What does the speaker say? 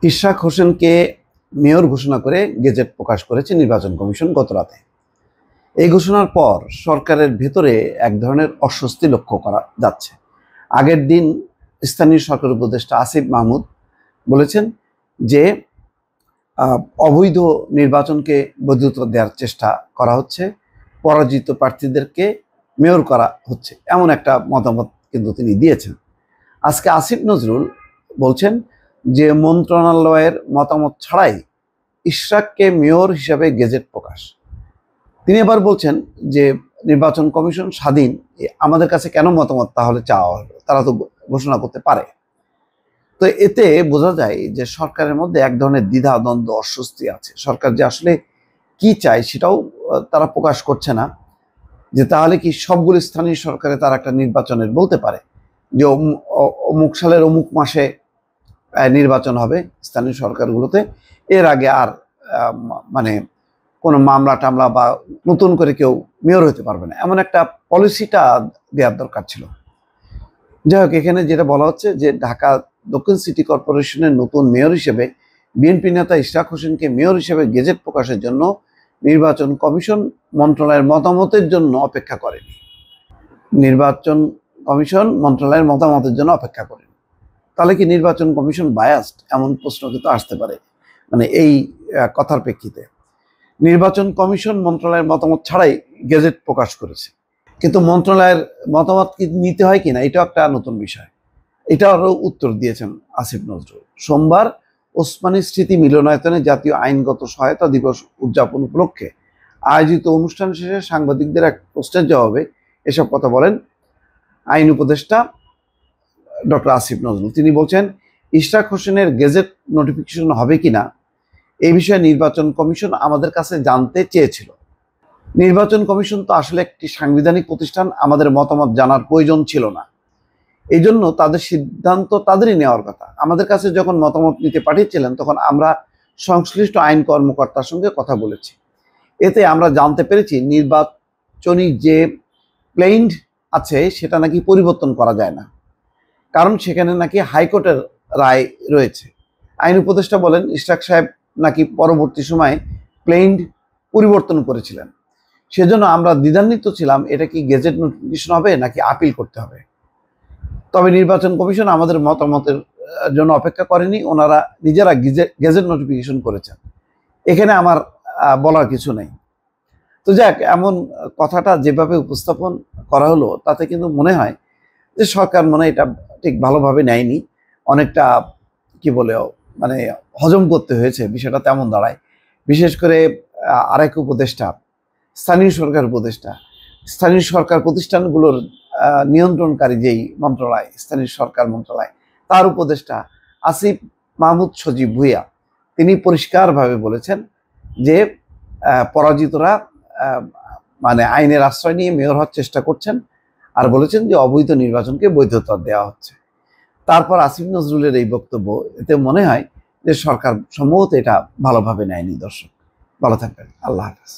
ইশরাক হোসেনকে মেয়র ঘোষণা করে গেজেট প্রকাশ করেছে নির্বাচন কমিশন গতরাতে। এই ঘোষণার পর সরকারের ভেতরে এক ধরনের অস্বস্তি লক্ষ্য করা যাচ্ছে। আগের দিন স্থানীয় সরকার উপদেষ্টা আসিফ মাহমুদ বলেছেন যে অবৈধ নির্বাচনকে বৈধতা দেওয়ার চেষ্টা করা হচ্ছে, পরাজিত প্রার্থীদেরকে মেয়র করা হচ্ছে, এমন একটা মতামত কিন্তু তিনি দিয়েছেন। আজকে আসিফ নজরুল বলছেন যে মন্ত্রণালয়ের মতামত ছাড়াই ইশরাককে মেয়র হিসাবে গেজেট প্রকাশ। তিনি এবার বলছেন যে নির্বাচন কমিশন স্বাধীন, আমাদের কাছে কেন মতামত তাহলে চাওয়া হলো, তারা তো ঘোষণা করতে পারে। তো এতে বোঝা যায় যে সরকারের মধ্যে এক ধরনের দ্বিধা দ্বন্দ্ব অস্বস্তি আছে। সরকার যে আসলে কি চায় সেটাও তারা প্রকাশ করছে না, যে তাহলে কি সবগুলো স্থানীয় সরকারে তারা একটা নির্বাচনের বলতে পারে যে অমুক সালের অমুক মাসে নির্বাচন হবে স্থানীয় সরকারগুলোতে, এর আগে আর মানে কোনো মামলা টামলা বা নতুন করে কেউ মেয়র হতে পারবে না, এমন একটা পলিসিটা দেওয়ার দরকার ছিল। যাই হোক, এখানে যেটা বলা হচ্ছে যে ঢাকা দক্ষিণ সিটি কর্পোরেশনের নতুন মেয়র হিসেবে বিএনপি নেতা ইশরাক হোসেনকে মেয়র হিসেবে গেজেট প্রকাশের জন্য নির্বাচন কমিশন মন্ত্রণালয়ের মতামতের জন্য অপেক্ষা করেনি। নির্বাচন কমিশন মন্ত্রণালয়ের মতামতের জন্য অপেক্ষা করেনি। তাহলে কি নির্বাচন কমিশন বায়াসড, এমন প্রশ্ন কিন্তু আসতে পারে মানে এই কথার প্রেক্ষিতে। নির্বাচন কমিশন মন্ত্রণালয়ের মতামত ছাড়াই গেজেট প্রকাশ করেছে, কিন্তু মন্ত্রণালয়ের মতামত কি নিতে হয় কিনা এটাও একটা নতুন বিষয়। এটারও উত্তর দিয়েছেন আসিফ নজরুল। সোমবার ওসমানী স্মৃতি মিলনায়তনে জাতীয় আইনগত সহায়তা দিবস উদযাপন উপলক্ষে আয়োজিত অনুষ্ঠান শেষে সাংবাদিকদের এক প্রশ্নের জবাবে এসব কথা বলেন আইন উপদেষ্টা ডক্টর আসিফ নজরুল। তিনি বলছেন, ইশরাক হোসেনের গেজেট নোটিফিকেশন হবে কিনা এই বিষয়ে নির্বাচন কমিশন আমাদের কাছে জানতে চেয়েছিল। নির্বাচন কমিশন তো আসলে একটি সাংবিধানিক প্রতিষ্ঠান, আমাদের মতামত জানার প্রয়োজন ছিল না। এই জন্য তাদের সিদ্ধান্ত তাদেরই নেওয়ার কথা। আমাদের কাছে যখন মতামত নিতে পাঠিয়েছিলেন তখন আমরা সংশ্লিষ্ট আইন কর্মকর্তার সঙ্গে কথা বলেছি। এতে আমরা জানতে পেরেছি নির্বাচনী যে প্লেইন্ড আছে সেটা নাকি পরিবর্তন করা যায় না, কারণ সেখানে নাকি হাইকোর্টের রায় রয়েছে। আইন উপদেষ্টা বলেন, ইশরাক সাহেব নাকি পরবর্তী সময়ে প্লেইন্ড পরিবর্তন করেছিলেন। সেজন্য আমরা দ্বিধান্বিত ছিলাম এটা কি গেজেট নোটিফিকেশন হবে নাকি আপিল করতে হবে। তবে নির্বাচন কমিশন আমাদের মতামতের জন্য অপেক্ষা করেনি, ওনারা নিজেরা গেজেট নোটিফিকেশন করেছেন। এখানে আমার বলার কিছু নেই। তো যাক, এমন কথাটা যেভাবে উপস্থাপন করা হলো তাতে কিন্তু মনে হয় যে সরকার মনে এটা ঠিক ভালোভাবে নেয়নি, অনেকটা কি বলে মানে হজম করতে হয়েছে বিষয়টা, তেমন দাঁড়ায়। বিশেষ করে আরেক উপদেষ্টা, স্থানীয় সরকার উপদেষ্টা, স্থানীয় সরকার প্রতিষ্ঠানগুলোর নিয়ন্ত্রণকারী যেই মন্ত্রণালয় স্থানীয় সরকার মন্ত্রণালয়, তার উপদেষ্টা আসিফ মাহমুদ সজীব ভুইয়া, তিনি পরিষ্কারভাবে বলেছেন যে পরাজিতরা মানে আইনের আশ্রয় নিয়ে মেয়র হওয়ার চেষ্টা করছেন, আর বলেছেন যে অবৈধ নির্বাচনকে বৈধতা দেওয়া হচ্ছে। তারপর আসিফ নজরুলের এই বক্তব্য, এতে মনে হয় যে সরকার সম্ভবত এটা ভালোভাবে নেয়নি। দর্শক ভালো থাকবেন, আল্লাহ হাফেজ।